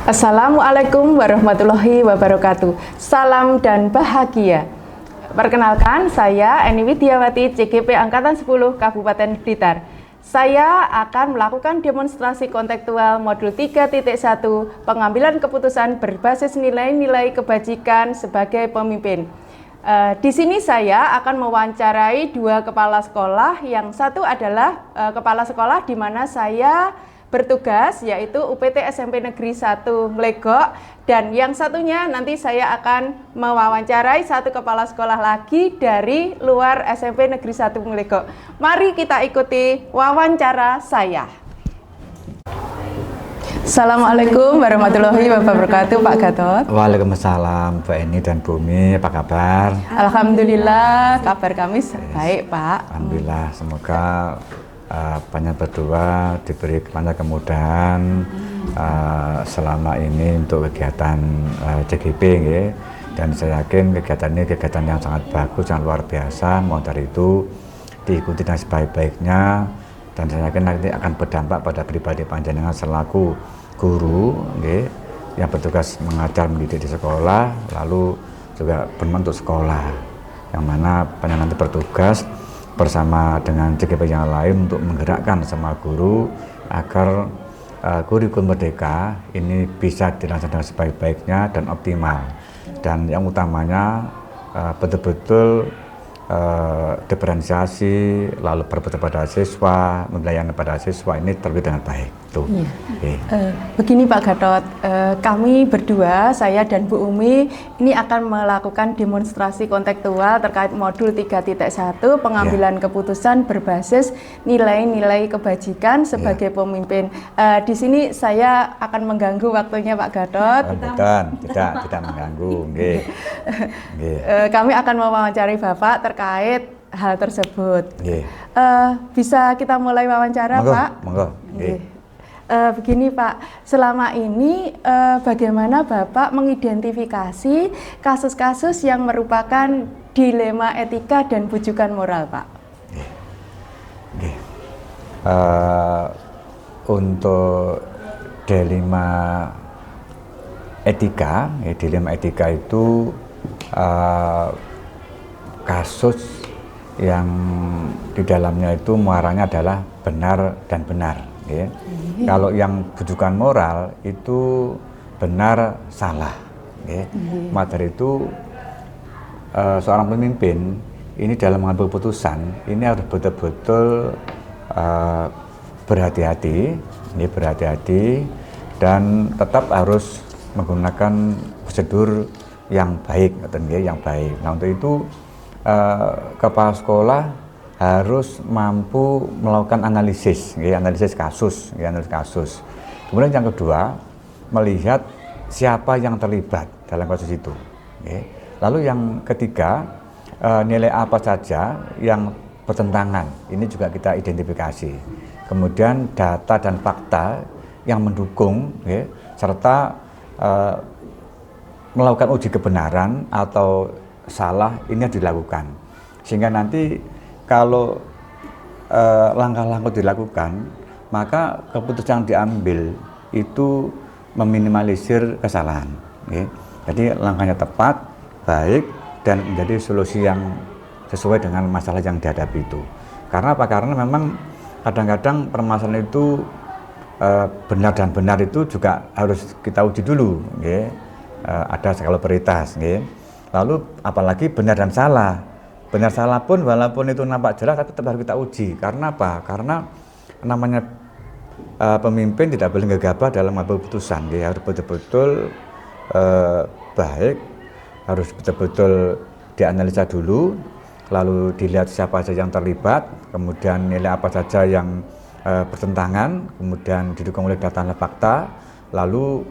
Assalamualaikum warahmatullahi wabarakatuh. Salam dan bahagia. Perkenalkan, saya Eni Widiawati, CGP Angkatan 10 Kabupaten Blitar. Saya akan melakukan demonstrasi kontekstual modul 3.1 pengambilan keputusan berbasis nilai-nilai kebajikan sebagai pemimpin. Di sini saya akan mewawancarai dua kepala sekolah. Yang satu adalah kepala sekolah di mana saya bertugas, yaitu UPT SMP Negeri 1 Nglegok, dan yang satunya nanti saya akan mewawancarai satu kepala sekolah lagi dari luar SMP Negeri 1 Nglegok. Mari kita ikuti wawancara saya. Assalamualaikum warahmatullahi wabarakatuh, Pak Gatot. Waalaikumsalam, Mbak Eni dan Bumi, apa kabar? Alhamdulillah, kabar kami baik, Pak. Alhamdulillah, semoga banyak berdoa, diberi banyak kemudahan selama ini untuk kegiatan CGP, ya. Dan saya yakin kegiatan ini kegiatan yang sangat bagus, yang luar biasa. Mohon dari itu diikuti dengan sebaik-baiknya, dan saya yakin nanti akan berdampak pada pribadi panjenengan selaku guru, ya, yang bertugas mengajar mendidik di sekolah, lalu juga berbentuk sekolah, yang mana panjenengan nanti bertugas bersama dengan CGP yang lain untuk menggerakkan semua guru agar kurikulum merdeka ini bisa dilaksanakan dengan sebaik-baiknya dan optimal, dan yang utamanya betul-betul diferensiasi, lalu berbentuk pada siswa, melayani pada siswa ini terwujud dengan baik. Tuh. Iya. Okay. Begini Pak Gatot, kami berdua, saya dan Bu Umi, ini akan melakukan demonstrasi kontekstual terkait modul 3.1 pengambilan keputusan berbasis nilai-nilai kebajikan sebagai pemimpin. Di sini saya akan mengganggu waktunya Pak Gatot. Tidak mengganggu. Okay. Kami akan mewawancarai Bapak terkait hal tersebut. Bisa kita mulai wawancara, Pak? Monggo. Begini Pak, selama ini bagaimana Bapak mengidentifikasi kasus-kasus yang merupakan dilema etika dan bujukan moral, Pak? Untuk dilema etika, dilema etika itu kasus yang di dalamnya itu muaranya adalah benar dan benar. Ya. Kalau yang bujukan moral itu benar salah. Ya. Maka dari itu seorang pemimpin ini dalam mengambil keputusan ini harus betul-betul berhati-hati, dan tetap harus menggunakan prosedur yang baik, Nah, untuk itu kepala sekolah harus mampu melakukan analisis kasus. Kemudian yang kedua, melihat siapa yang terlibat dalam kasus itu. Lalu yang ketiga, nilai apa saja yang bertentangan, ini juga kita identifikasi. Kemudian data dan fakta yang mendukung, serta melakukan uji kebenaran atau salah ini dilakukan, sehingga nanti kalau langkah-langkah dilakukan, maka keputusan yang diambil itu meminimalisir kesalahan. Jadi langkahnya tepat, baik, dan menjadi solusi yang sesuai dengan masalah yang dihadapi itu. Karena apa? Karena memang kadang-kadang permasalahan itu benar dan benar itu juga harus kita uji dulu. Ada skala prioritas. Lalu apalagi benar dan salah. Benar salah pun walaupun itu nampak jelas tapi tetap harus kita uji. Karena apa? Karena namanya pemimpin tidak boleh gegabah dalam mengambil keputusan. Dia harus betul-betul baik, harus betul-betul dianalisa dulu, lalu dilihat siapa saja yang terlibat, kemudian nilai apa saja yang bertentangan, kemudian didukung oleh data dan fakta, lalu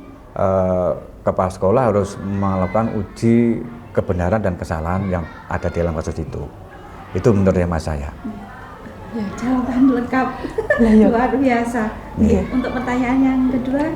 kepala sekolah harus melakukan uji kebenaran dan kesalahan yang ada di dalam kasus itu. Itu menurut hemat saya. Ya, jawaban lengkap. Luar biasa. Untuk pertanyaan yang kedua,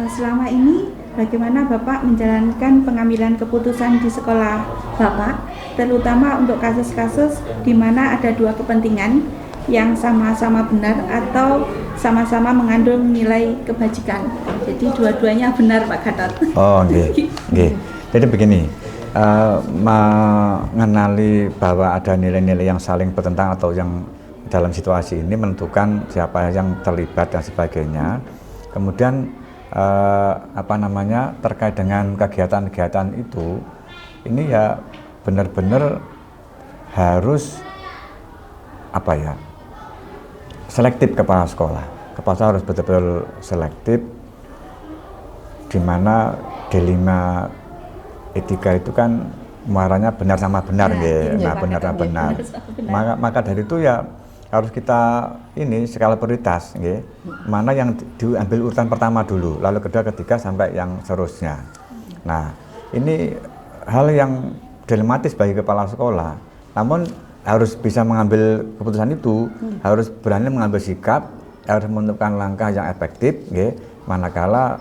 selama ini bagaimana Bapak menjalankan pengambilan keputusan di sekolah Bapak, terutama untuk kasus-kasus di mana ada dua kepentingan yang sama-sama benar atau sama-sama mengandung nilai kebajikan? Jadi dua-duanya benar Pak Gatot. Oh, nggih. Nggih. Jadi begini, mengenali bahwa ada nilai-nilai yang saling bertentangan atau yang dalam situasi ini menentukan siapa yang terlibat dan sebagainya. Kemudian terkait dengan kegiatan-kegiatan itu, ini ya benar-benar harus selektif kepala sekolah. Kepala sekolah harus betul-betul selektif, di mana dilema etika itu kan muaranya benar sama benar, benar sama benar. Maka dari itu ya harus kita skala prioritas, mana yang diambil urutan pertama dulu, lalu kedua, ketiga, sampai yang seterusnya. Nah, ini hal yang dilematis bagi kepala sekolah, namun harus bisa mengambil keputusan itu, harus berani mengambil sikap, harus menentukan langkah yang efektif, manakala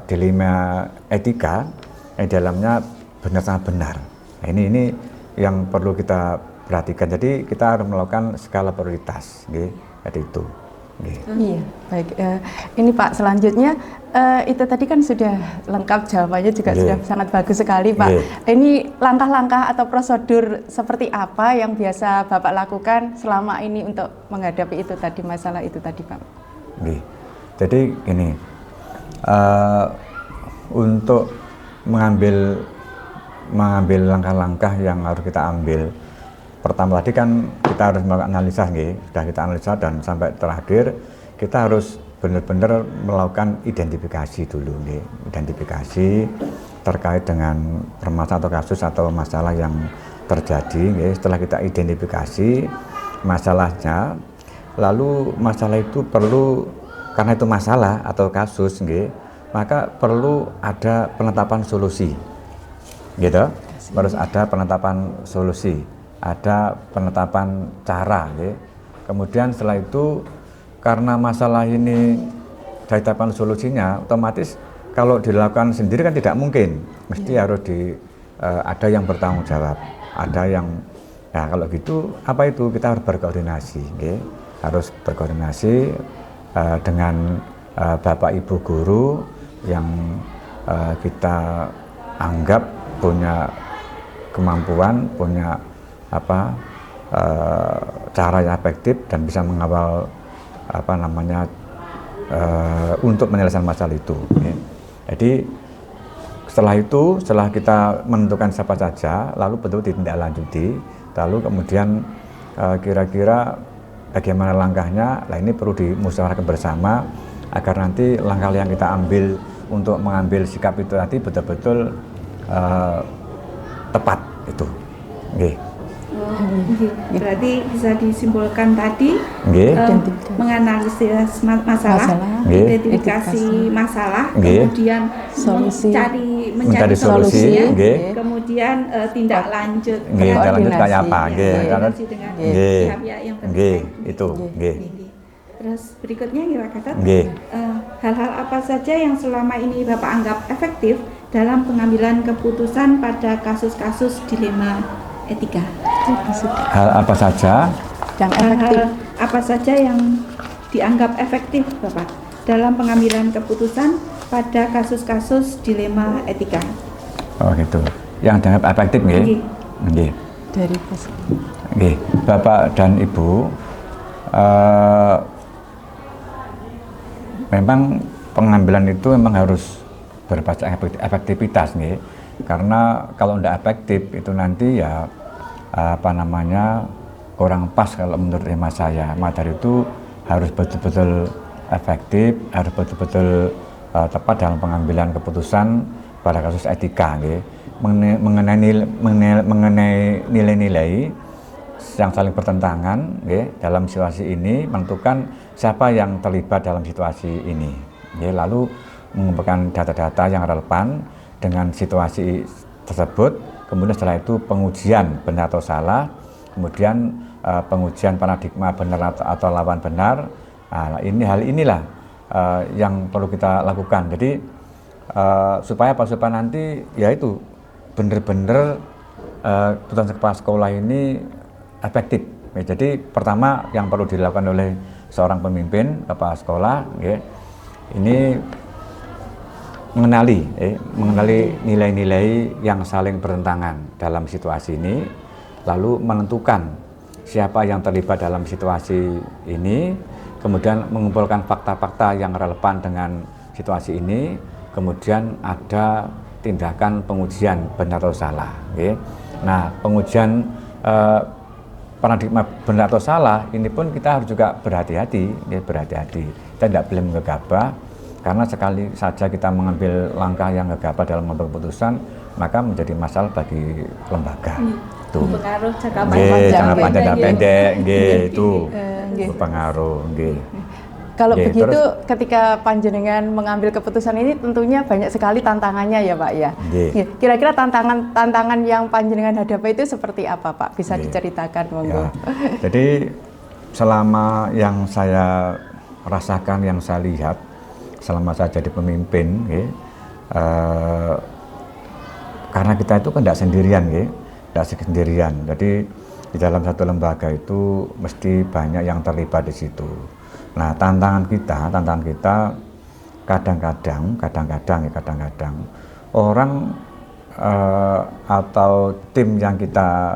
dilema etika yang dalamnya benar sama benar. Nah, ini yang perlu kita perhatikan. Jadi kita harus melakukan skala prioritas, jadi itu. Iya, baik. Ini Pak, selanjutnya itu tadi kan sudah lengkap jawabannya, juga sudah sangat bagus sekali Pak. Ini langkah-langkah atau prosedur seperti apa yang biasa Bapak lakukan selama ini untuk menghadapi itu tadi, masalah itu tadi Pak? Jadi ini untuk mengambil langkah-langkah yang harus kita ambil. Pertama tadi kan kita harus melakukan analisa, sudah kita analisa, dan sampai terakhir kita harus benar-benar melakukan identifikasi dulu, identifikasi terkait dengan permasalahan atau kasus atau masalah yang terjadi. Setelah kita identifikasi masalahnya, lalu masalah itu perlu, karena itu masalah atau kasus, maka perlu ada penetapan solusi, harus ada penetapan solusi, ada penetapan cara. Kemudian setelah itu, karena masalah ini ditetapkan solusinya, otomatis kalau dilakukan sendiri kan tidak mungkin, mesti harus ada yang bertanggung jawab, ada yang, nah kalau gitu apa itu, kita harus berkoordinasi, harus berkoordinasi dengan Bapak Ibu guru yang kita anggap punya kemampuan, punya cara yang efektif dan bisa mengawal untuk menyelesaikan masalah itu. Jadi setelah kita menentukan siapa saja, lalu betul ditindaklanjuti, lalu kemudian kira-kira bagaimana langkahnya. Nah, ini perlu dimusyawarahkan bersama agar nanti langkah yang kita ambil untuk mengambil sikap itu nanti betul-betul tepat itu. Berarti bisa disimpulkan tadi menganalisis masalah, identifikasi masalah, kemudian mencari solusi, kemudian tindak lanjut kayak apa, koordinasi dengan pihak-pihak yang terkait. Itu. Terus berikutnya Pak Gatot, hal-hal apa saja yang selama ini Bapak anggap efektif dalam pengambilan keputusan pada kasus-kasus dilema etika? Hal apa saja yang efektif? Hal apa saja yang dianggap efektif Bapak dalam pengambilan keputusan pada kasus-kasus dilema etika? Oh gitu. Yang dianggap efektif Dari Bapak dan Ibu, memang pengambilan itu memang harus berbasis efektivitas, karena kalau tidak efektif itu nanti ya kurang pas kalau menurut hemat saya. Maka dari itu harus betul-betul efektif, harus betul-betul tepat dalam pengambilan keputusan pada kasus etika, mengenai nilai-nilai yang saling bertentangan dalam situasi ini, menentukan siapa yang terlibat dalam situasi ini, lalu mengumpulkan data-data yang relevan dengan situasi tersebut. Kemudian setelah itu pengujian benar atau salah, kemudian pengujian paradigma benar atau lawan benar. Nah, hal inilah yang perlu kita lakukan. Jadi supaya nanti yaitu benar-benar keputusan kepala sekolah ini efektif. Jadi pertama yang perlu dilakukan oleh seorang pemimpin kepala sekolah, ini mengenali nilai-nilai yang saling bertentangan dalam situasi ini, lalu menentukan siapa yang terlibat dalam situasi ini, kemudian mengumpulkan fakta-fakta yang relevan dengan situasi ini, kemudian ada tindakan pengujian benar atau salah. Nah, pengujian paradigma benar atau salah ini pun kita harus juga berhati-hati. Kita tidak boleh menggegabah, karena sekali saja kita mengambil langkah yang gegabah dalam mengambil keputusan, maka menjadi masalah bagi lembaga. Tuh. Berpengaruh jangka jangka panjang dan pendek, itu berpengaruh. Kalau begitu, ketika panjenengan mengambil keputusan ini tentunya banyak sekali tantangannya ya Pak ya. Kira-kira tantangan yang panjenengan hadapi itu seperti apa Pak? Bisa diceritakan monggo. Jadi selama yang saya rasakan, yang saya lihat, selama saya jadi pemimpin, karena kita itu kan tidak sendirian, jadi di dalam satu lembaga itu mesti banyak yang terlibat di situ. Nah, tantangan kita kadang-kadang orang atau tim yang kita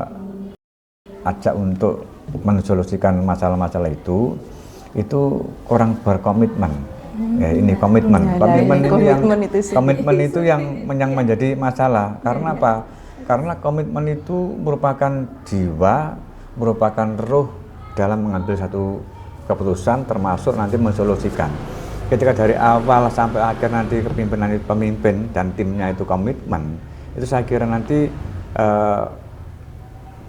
ajak untuk mensolusikan masalah-masalah itu kurang berkomitmen. Ini komitmen itu yang menjadi masalah. Karena apa? Karena komitmen itu merupakan jiwa, merupakan ruh dalam mengambil satu keputusan, termasuk nanti mensolusikan. Ketika dari awal sampai akhir nanti kepemimpinan pemimpin dan timnya itu komitmen, itu saya kira nanti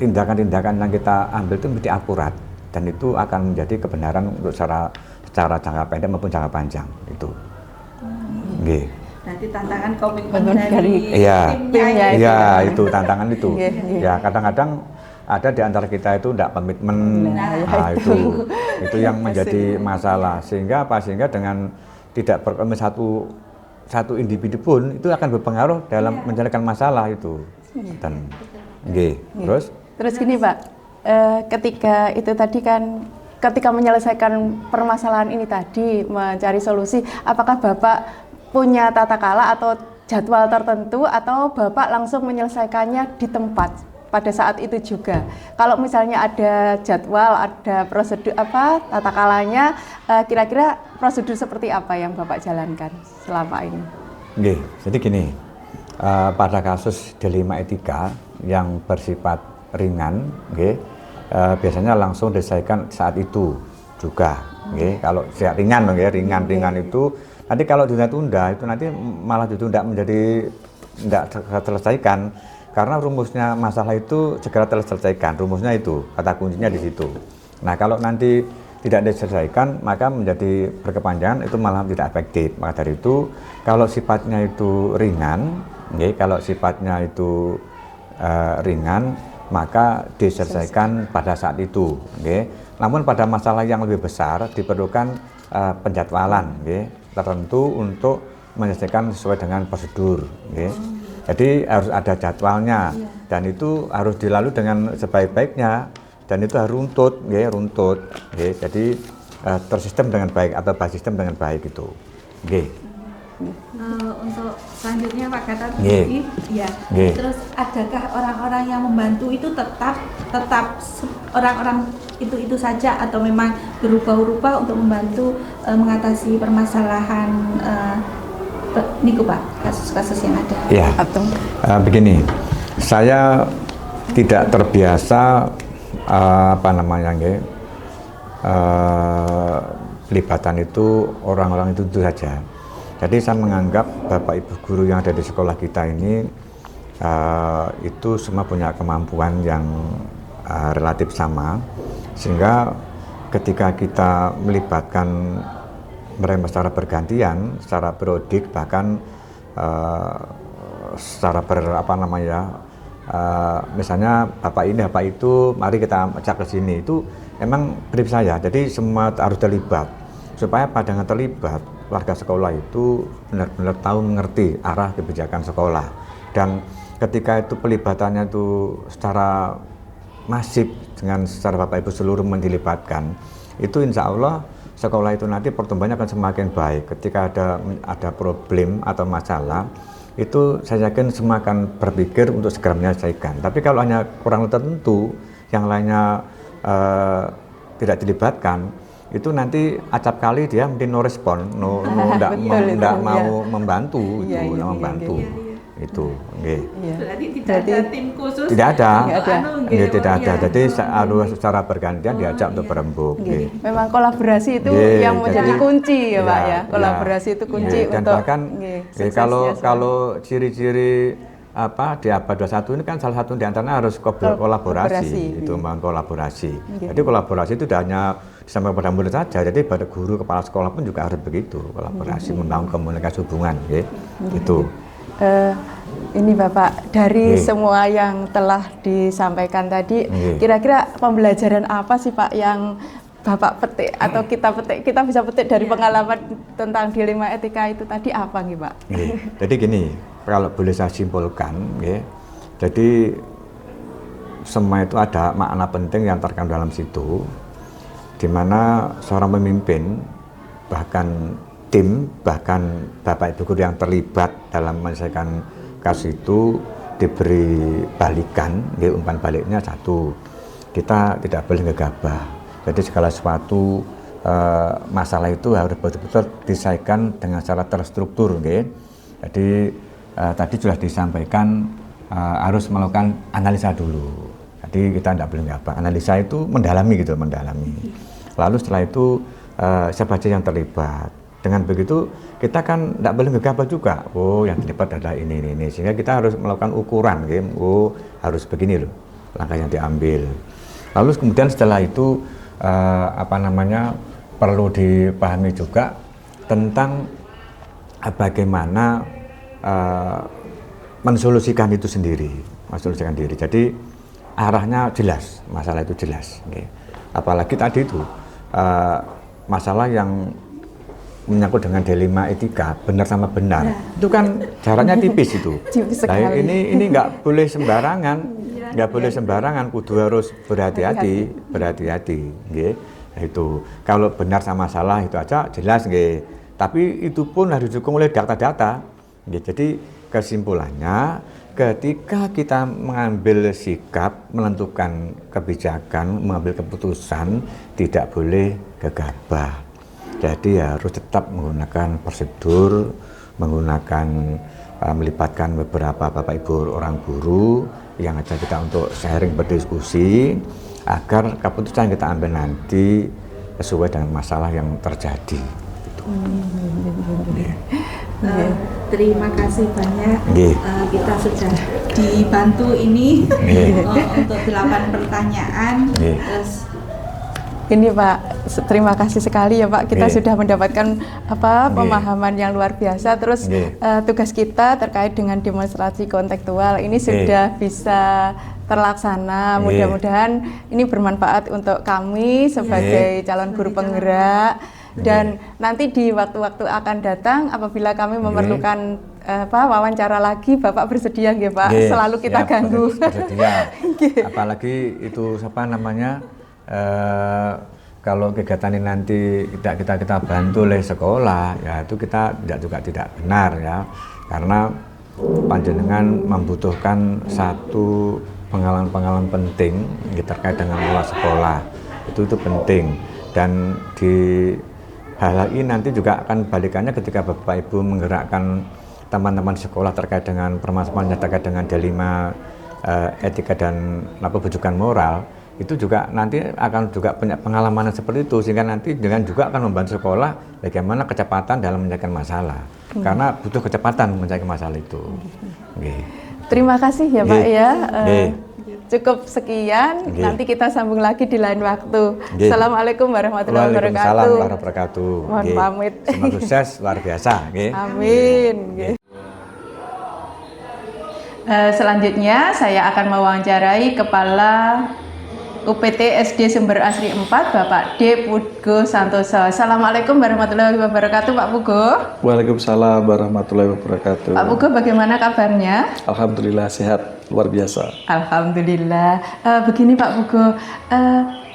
tindakan-tindakan yang kita ambil itu mesti akurat, dan itu akan menjadi kebenaran untuk secara jangka pendek maupun jangka panjang itu. Nanti tantangan komitmen dari timnya itu tantangan itu. Ya, kadang-kadang ada di antara kita itu tidak komitmen. Itu yang menjadi masalah. Sehingga dengan tidak berkomitmen satu individu pun itu akan berpengaruh dalam menyelesaikan masalah itu. Dan terus gini Pak, ketika itu tadi kan, ketika menyelesaikan permasalahan ini tadi, mencari solusi, apakah Bapak punya tata kala atau jadwal tertentu, atau Bapak langsung menyelesaikannya di tempat pada saat itu juga? Kalau misalnya ada jadwal, ada prosedur tata kalanya, kira-kira prosedur seperti apa yang Bapak jalankan selama ini? Jadi gini, pada kasus dilema etika yang bersifat ringan, biasanya langsung diselesaikan saat itu juga. Kalau ringan itu nanti kalau ditunda itu nanti malah ditunda menjadi tidak terselesaikan, karena rumusnya masalah itu segera terselesaikan. Rumusnya itu, kata kuncinya di situ. Nah, kalau nanti tidak diselesaikan maka menjadi berkepanjangan, itu malah tidak efektif. Maka dari itu kalau sifatnya itu ringan, maka diselesaikan pada saat itu. Namun pada masalah yang lebih besar diperlukan penjadwalan tertentu untuk menyelesaikan sesuai dengan prosedur. Jadi harus ada jadwalnya, dan itu harus dilalui dengan sebaik-baiknya, dan itu harus runtut. Jadi tersistem dengan baik atau bersistem dengan baik itu. Untuk selanjutnya Pak Gatot, terus adakah orang-orang yang membantu itu tetap orang-orang itu saja, atau memang berubah-ubah untuk membantu mengatasi permasalahan niku Pak, kasus-kasus yang ada? Begini, saya tidak terbiasa pelibatan itu orang-orang itu saja. Jadi saya menganggap Bapak Ibu guru yang ada di sekolah kita ini itu semua punya kemampuan yang relatif sama, sehingga ketika kita melibatkan mereka secara bergantian, secara periodik, bahkan secara misalnya Bapak ini, Bapak itu, mari kita ajak ke sini, itu memang brief saya. Jadi semua harus terlibat, supaya pada dengan terlibat warga sekolah itu benar-benar tahu, mengerti arah kebijakan sekolah. Dan ketika itu pelibatannya itu secara masif, dengan secara Bapak Ibu seluruh dilibatkan, itu insya Allah sekolah itu nanti pertumbuhannya akan semakin baik. Ketika ada problem atau masalah, itu saya yakin semua akan berpikir untuk segera menyelesaikan. Tapi kalau hanya kurang tertentu, yang lainnya tidak dilibatkan, itu nanti acap kali dia mungkin no respon, tidak mau membantu, membantu. Itu, berarti tidak ada tim khusus. Tidak ada. Tidak ada. Jadi harus secara bergantian diajak untuk berembuk. Memang kolaborasi itu yang menjadi kunci ya Pak ya. Kolaborasi itu kunci dan untuk. Bahkan kalau ciri-ciri di abad 21 ini kan salah satu di antaranya harus kolaborasi. Itu memang kolaborasi. Jadi kolaborasi itu tidak hanya sampai pada murid saja, jadi pada guru, kepala sekolah pun juga harus begitu, kolaborasi, membangun komunikasi hubungan, itu. Ini Bapak, dari semua yang telah disampaikan tadi, kira-kira pembelajaran apa sih Pak yang Bapak petik atau kita bisa petik dari pengalaman tentang dilema etika itu tadi apa nih Pak? Jadi gini, kalau boleh saya simpulkan, jadi semua itu ada makna penting yang terkandung dalam situ, di mana seorang pemimpin, bahkan tim, bahkan Bapak Ibu guru yang terlibat dalam menyelesaikan kasus itu diberi balikan, umpan baliknya satu, kita tidak boleh gegabah. Jadi segala sesuatu masalah itu harus betul-betul diselesaikan dengan secara terstruktur. Jadi tadi sudah disampaikan harus melakukan analisa dulu. Jadi kita tidak boleh gegabah. Analisa itu mendalami. Lalu setelah itu siapa saja yang terlibat. Dengan begitu kita kan tidak boleh gegabah juga. Oh, yang terlibat adalah ini. Sehingga kita harus melakukan ukuran. Oh, harus begini loh langkah yang diambil. Lalu kemudian setelah itu perlu dipahami juga tentang bagaimana mensolusikan itu sendiri. Jadi arahnya jelas, masalah itu jelas. Apalagi tadi itu masalah yang menyangkut dengan dilema etika, benar sama benar, itu kan jaraknya tipis itu. Nah, ini nggak boleh sembarangan, kudu harus berhati-hati. Nah, itu kalau benar sama salah itu aja jelas, tapi itu pun harus didukung oleh data-data. Jadi kesimpulannya, ketika kita mengambil sikap, menentukan kebijakan, mengambil keputusan, tidak boleh gegabah. Jadi harus tetap menggunakan prosedur, melibatkan beberapa Bapak Ibu orang guru yang ajak kita untuk sharing, berdiskusi, agar keputusan yang kita ambil nanti sesuai dengan masalah yang terjadi. Terima kasih banyak. Kita sudah dibantu ini untuk 8 pertanyaan. Ini Pak, terima kasih sekali ya Pak, kita sudah mendapatkan pemahaman yang luar biasa. Terus tugas kita terkait dengan demonstrasi kontekstual ini sudah bisa terlaksana. Mudah-mudahan ini bermanfaat untuk kami sebagai calon guru penggerak. Dan nanti di waktu-waktu akan datang, apabila kami memerlukan wawancara lagi, Bapak bersedia nggih Pak? Selalu kita ganggu. Bersedia. Apalagi itu kalau kegiatan ini nanti kita bantu oleh sekolah, ya itu kita tidak benar ya, karena panjenengan membutuhkan satu pengalaman penting terkait dengan pola sekolah, itu penting. Dan di hal ini nanti juga akan balikannya ketika Bapak Ibu menggerakkan teman-teman sekolah terkait dengan permasalahan terkait dengan dilema etika dan bujukan moral. Itu juga nanti akan juga banyak pengalaman seperti itu, sehingga nanti dengan juga akan membantu sekolah bagaimana kecepatan dalam menyelesaikan masalah, karena butuh kecepatan menyelesaikan masalah itu. Terima kasih ya Pak ya. Cukup sekian, nanti kita sambung lagi di lain waktu. Assalamualaikum warahmatullahi wabarakatuh. Waalaikumsalam warahmatullahi wabarakatuh. Mohon pamit. Semoga sukses luar biasa. Amin. Selanjutnya saya akan mewawancarai Kepala UPT SD Sumber Asri 4, Bapak D. Pugo Santoso. Assalamualaikum warahmatullahi wabarakatuh, Pak Pugo. Waalaikumsalam warahmatullahi wabarakatuh. Pak Pugo, bagaimana kabarnya? Alhamdulillah sehat, luar biasa. Alhamdulillah. Begini Pak Pugo,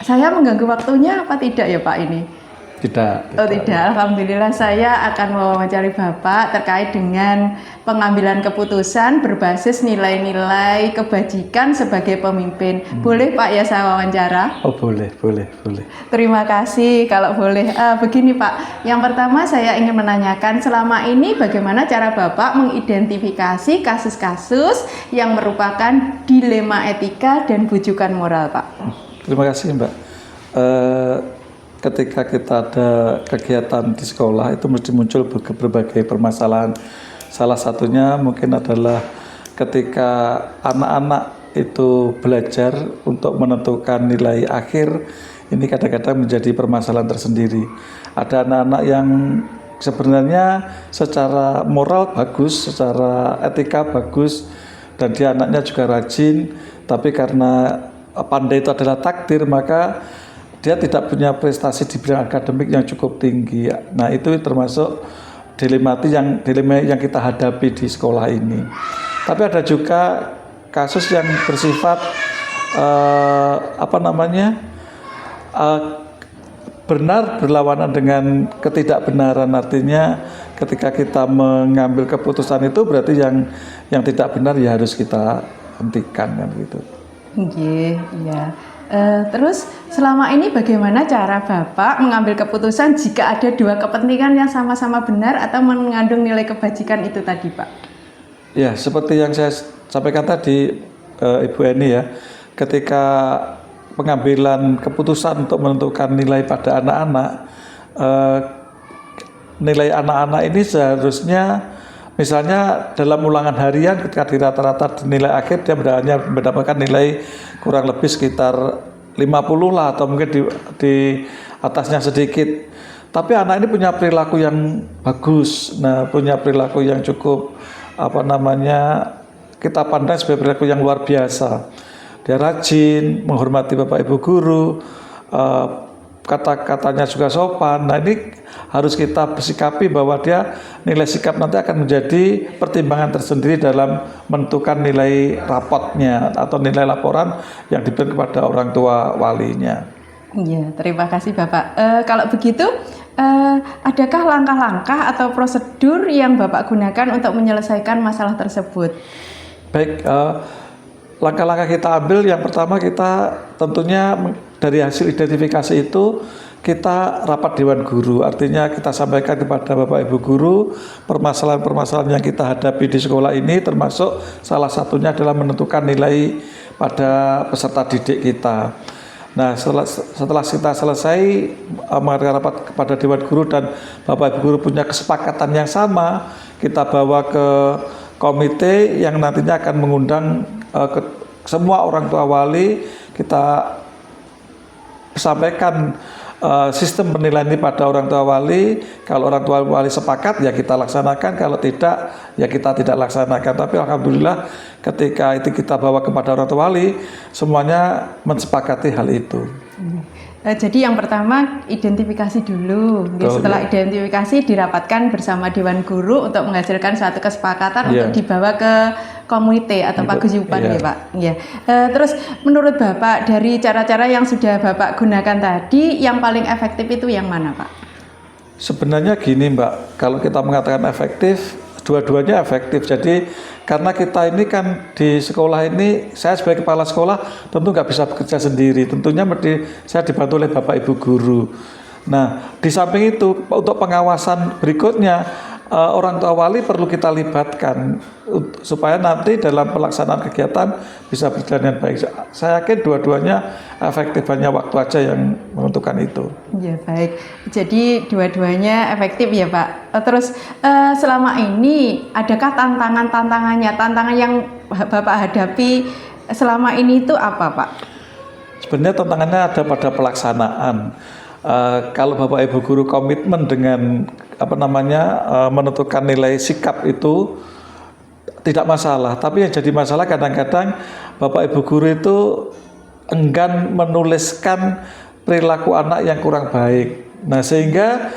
saya mengganggu waktunya apa tidak ya Pak ini? Tidak. Oh tidak, Alhamdulillah saya akan mewawancari Bapak terkait dengan pengambilan keputusan berbasis nilai-nilai kebajikan sebagai pemimpin. Boleh Pak ya saya wawancara? Oh boleh. Terima kasih kalau boleh. Begini Pak, yang pertama saya ingin menanyakan selama ini bagaimana cara Bapak mengidentifikasi kasus-kasus yang merupakan dilema etika dan bujukan moral Pak? Terima kasih Mbak. Ketika kita ada kegiatan di sekolah itu mesti muncul berbagai permasalahan. Salah satunya mungkin adalah ketika anak-anak itu belajar untuk menentukan nilai akhir, ini kadang-kadang menjadi permasalahan tersendiri. Ada anak-anak yang sebenarnya secara moral bagus, secara etika bagus, dan dia anaknya juga rajin, tapi karena pandai itu adalah takdir, maka dia tidak punya prestasi di bidang akademik yang cukup tinggi. Nah, itu termasuk dilema yang kita hadapi di sekolah ini. Tapi ada juga kasus yang bersifat benar berlawanan dengan ketidakbenaran. Artinya ketika kita mengambil keputusan itu berarti yang tidak benar ya harus kita hentikan kan gitu. Iya. Terus selama ini bagaimana cara Bapak mengambil keputusan jika ada dua kepentingan yang sama-sama benar atau mengandung nilai kebajikan itu tadi Pak? Ya, seperti yang saya sampaikan tadi Ibu Eni ya, ketika pengambilan keputusan untuk menentukan nilai pada anak-anak, nilai anak-anak ini seharusnya misalnya dalam ulangan harian ketika di rata-rata nilai akhir dia hanya mendapatkan nilai kurang lebih sekitar 50 lah atau mungkin di atasnya sedikit. Tapi anak ini punya perilaku yang bagus, punya perilaku yang cukup kita pandang sebagai perilaku yang luar biasa. Dia rajin, menghormati Bapak Ibu guru, kata-katanya juga sopan. Nah ini harus kita bersikapi bahwa dia nilai sikap nanti akan menjadi pertimbangan tersendiri dalam menentukan nilai rapotnya atau nilai laporan yang diberikan kepada orang tua walinya. Iya, terima kasih Bapak. Kalau begitu, adakah langkah-langkah atau prosedur yang Bapak gunakan untuk menyelesaikan masalah tersebut? Baik, langkah-langkah kita ambil yang pertama kita tentunya dari hasil identifikasi itu kita rapat dewan guru, artinya kita sampaikan kepada Bapak Ibu guru permasalahan-permasalahan yang kita hadapi di sekolah ini, termasuk salah satunya adalah menentukan nilai pada peserta didik kita. Nah setelah kita selesai mengadakan rapat kepada dewan guru dan Bapak Ibu guru punya kesepakatan yang sama, kita bawa ke komite yang nantinya akan mengundang ke semua orang tua wali. Kita sampaikan sistem penilaian ini pada orang tua wali. Kalau orang tua wali sepakat ya kita laksanakan, kalau tidak ya kita tidak laksanakan. Tapi alhamdulillah ketika itu kita bawa kepada orang tua wali, semuanya mensepakati hal itu. Jadi yang pertama identifikasi dulu. Setelah identifikasi dirapatkan bersama dewan guru untuk menghasilkan suatu kesepakatan untuk dibawa ke komite atau paguyuban ya Pak. Ya. Terus menurut Bapak dari cara-cara yang sudah Bapak gunakan tadi yang paling efektif itu yang mana Pak? Sebenarnya gini Mbak, kalau kita mengatakan efektif, dua-duanya efektif. Jadi karena kita ini kan di sekolah ini, saya sebagai kepala sekolah tentu nggak bisa bekerja sendiri. Tentunya saya dibantu oleh Bapak Ibu guru. Nah, di samping itu untuk pengawasan berikutnya orang tua wali perlu kita libatkan supaya nanti dalam pelaksanaan kegiatan bisa berjalan dengan baik. Saya yakin dua-duanya efektif, hanya waktu aja yang menentukan itu. Ya baik, jadi dua-duanya efektif ya Pak. Terus selama ini adakah tantangan yang Bapak hadapi selama ini itu apa Pak? Sebenarnya tantangannya ada pada pelaksanaan. Kalau Bapak Ibu guru komitmen dengan menentukan nilai sikap itu tidak masalah, tapi yang jadi masalah kadang-kadang Bapak Ibu guru itu enggan menuliskan perilaku anak yang kurang baik. Nah sehingga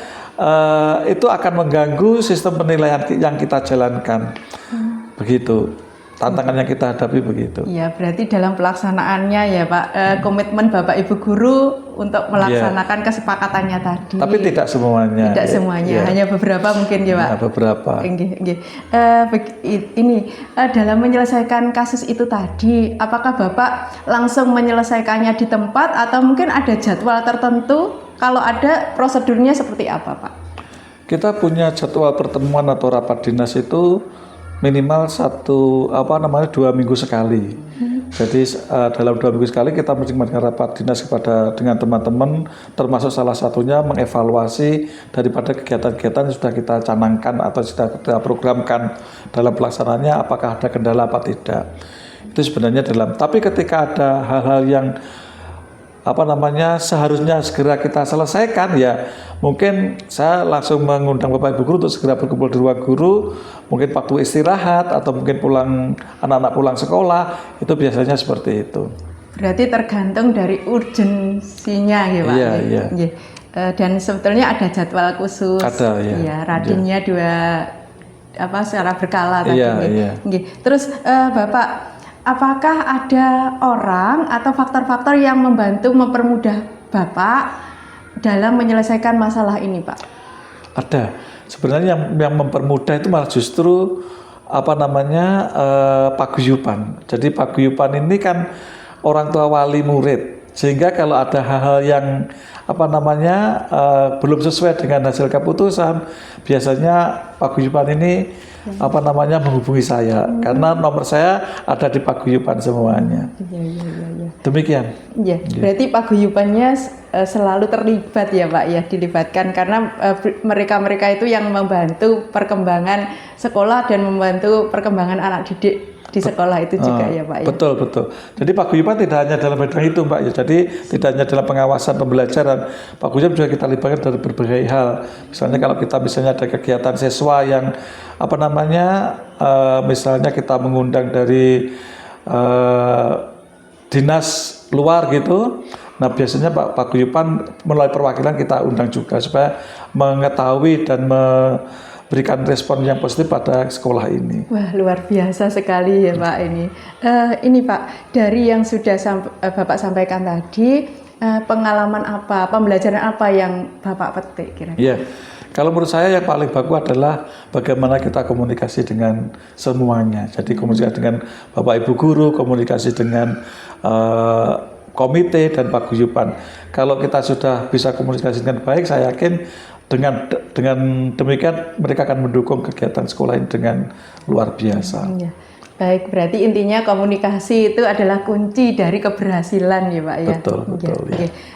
itu akan mengganggu sistem penilaian yang kita jalankan. Begitu. tantangan yang kita hadapi begitu. Iya, berarti dalam pelaksanaannya ya Pak, komitmen Bapak Ibu guru untuk melaksanakan kesepakatannya tadi. Tapi tidak semuanya. Tidak semuanya, hanya beberapa mungkin ya Pak. Ya, beberapa. Ini dalam menyelesaikan kasus itu tadi, apakah Bapak langsung menyelesaikannya di tempat atau mungkin ada jadwal tertentu? Kalau ada, prosedurnya seperti apa Pak? Kita punya jadwal pertemuan atau rapat dinas itu minimal 2 minggu sekali. Jadi dalam 2 minggu sekali kita mesti mengadakan rapat dinas dengan teman-teman, termasuk salah satunya mengevaluasi daripada kegiatan-kegiatan yang sudah kita canangkan atau sudah kita programkan dalam pelaksanaannya, apakah ada kendala apa tidak. Itu sebenarnya tapi ketika ada hal-hal yang seharusnya segera kita selesaikan, ya mungkin saya langsung mengundang Bapak Ibu guru untuk segera berkumpul di ruang guru, mungkin waktu istirahat atau mungkin anak-anak pulang sekolah, itu biasanya seperti itu. Berarti tergantung dari urgensinya ya Pak? Iya. Dan sebetulnya ada jadwal khusus. Ada, ya. Ya, radinnya secara berkala tadi. Iya. Terus Bapak, apakah ada orang atau faktor-faktor yang mempermudah Bapak dalam menyelesaikan masalah ini, Pak? Ada. Sebenarnya yang mempermudah itu malah justru paguyuban. Jadi paguyuban ini kan orang tua wali murid. Sehingga kalau ada hal-hal yang belum sesuai dengan hasil keputusan, biasanya paguyuban ini menghubungi saya, karena nomor saya ada di paguyuban semuanya. Iya. Demikian. Iya. Berarti paguyubannya selalu terlibat ya Pak ya, dilibatkan karena mereka itu yang membantu perkembangan sekolah dan membantu perkembangan anak didik di sekolah itu juga ya Pak ya. Betul. Jadi paguyuban tidak hanya dalam bidang itu Mbak ya. Jadi tidak hanya dalam pengawasan pembelajaran. Paguyuban juga kita libatkan dari berbagai hal. Misalnya kalau kita ada kegiatan siswa yang misalnya kita mengundang dari dinas luar gitu. Nah biasanya Pak Paguyuban melalui perwakilan kita undang juga supaya mengetahui dan berikan respon yang positif pada sekolah ini. Wah, luar biasa sekali ya Pak ini. Ini Pak, dari yang sudah Bapak sampaikan tadi, pengalaman apa, pembelajaran apa yang Bapak petik kira-kira? Iya, kalau menurut saya yang paling bagus adalah bagaimana kita komunikasi dengan semuanya. Jadi komunikasi dengan Bapak Ibu guru, komunikasi dengan komite dan paguyuban. Kalau kita sudah bisa komunikasi dengan baik, saya yakin dengan demikian mereka akan mendukung kegiatan sekolah ini dengan luar biasa. Ya. Baik, berarti intinya komunikasi itu adalah kunci dari keberhasilan ya Pak ya. Betul.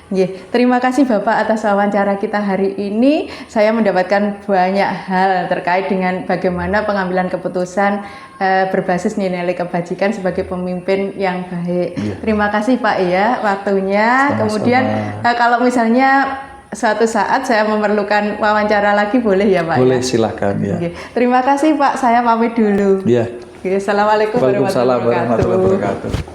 Ya. Terima kasih Bapak atas wawancara kita hari ini. Saya mendapatkan banyak hal terkait dengan bagaimana pengambilan keputusan berbasis nilai kebajikan sebagai pemimpin yang baik. Ya. Terima kasih Pak ya waktunya. Sama-sama. Kemudian kalau misalnya suatu saat saya memerlukan wawancara lagi boleh ya Pak? Boleh, ya? Silakan ya. Terima kasih Pak, saya pamit dulu. Ya. Assalamualaikum warahmatullahi wabarakatuh.